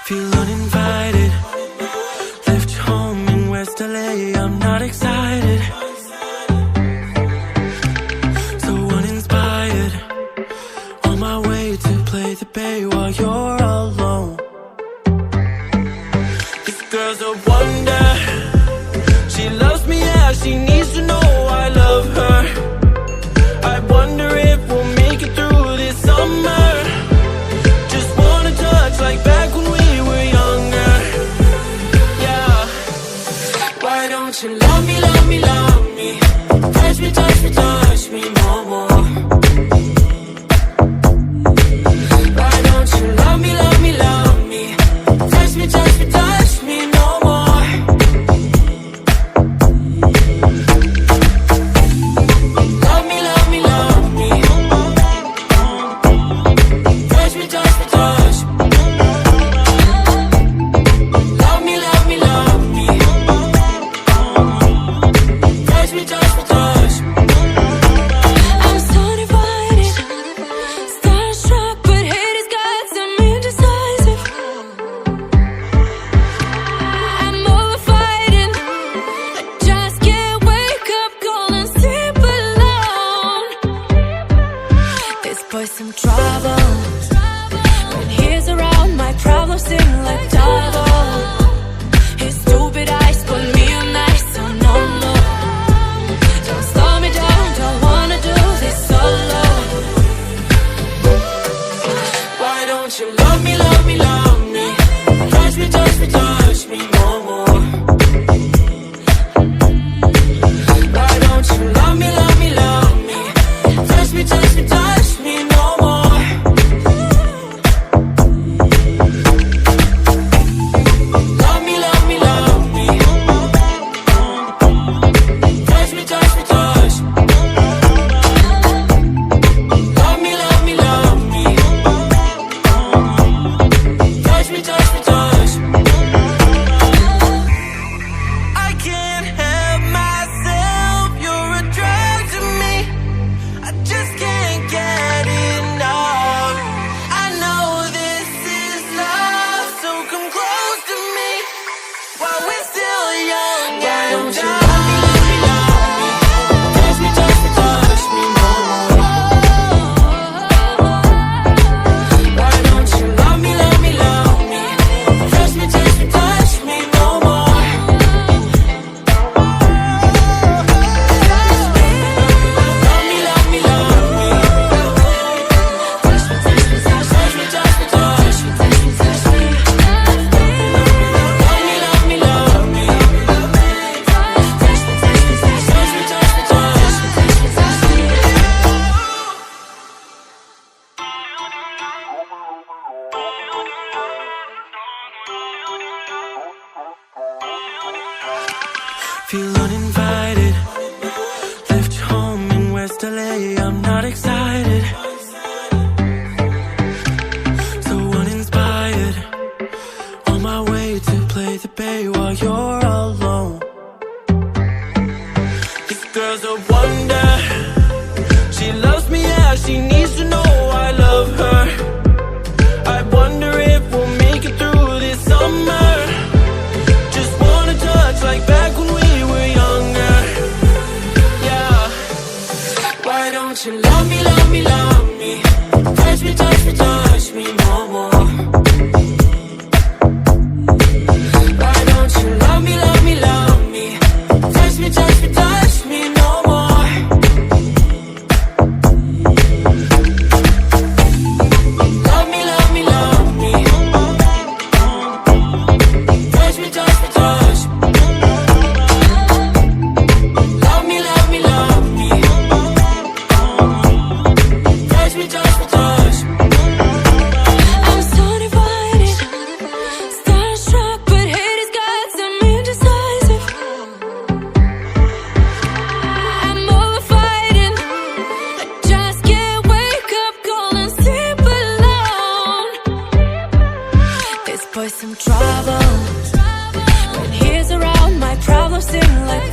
Feel uninvited. Left home in West LA, I'm not excited. So uninspired. On my way to play the bay while you're alone. This girl's a wonder. She loves me, yeah, she needs to know I love her. I wonder if we'll make it through this summer. Just wanna touch like back when we were younger. Yeah. Why don't you love me, love me, love me? Touch me, touch me, touch me no more. Why don't you love me, love me, love me? Touch me, touch me, touch me no more. Love me, love me, love me. Touch me, touch me, touch me. Love me, love me, love me. Touch me, touch me, touch me. I'm so divided, starstruck, but hate has got some indecisive. I'm over fighting, I just can't wake up cold and sleep alone. This boy's some trouble. When he's around, my problems seem like double. His stupid eyes put me on ice, so no, no. Don't slow me down, don't wanna do this solo. Why don't you love me, love me, love me? Touch me, touch me, touch me no more. Why don't you love me, love me, love me? Touch me, touch me, touch me no more. Love me, love me, love me. Touch me, touch me, touch me. Love me, love me, love me. Touch me, touch me, touch me. I can't help myself, you're a drag to me. I just can't get enough. I know this is love, so come close to me while we're still young. Why don't you love me, love me, love me? Touch me, touch me, touch me no more. Why don't you love me, love me, love me? Touch me, touch me, touch me no more. Love me, love me, love me. Touch me, touch me, touch me, touch me, touch me, touch me, touch me. Love me, love me, love me. Touch me, touch me, touch me, touch me, touch me, touch me, touch me. Feel uninvited. Left home in West LA, I'm not excited. So uninspired. On my way to play the bay while you're alone. This girl's a wonder. She loves me, yeah, she needs to know I love her. I wonder if we'll make it through this summer. Just wanna touch like back when we were younger. Yeah. Why don't you love me, love me, love me? Touch me, touch me, touch me no more. Why don't you love me, love me, love me? Touch me, touch me, touch me no more. Love me, love me, love me. Touch me, touch me, touch me. Love me, love me, love me. Touch me, touch me, touch me. I'm so divided, starstruck, but hate has got some indecisive. I'm over fighting, I just can't wake up cold and sleep alone. This boy's some trouble. When he's around, my problems seem like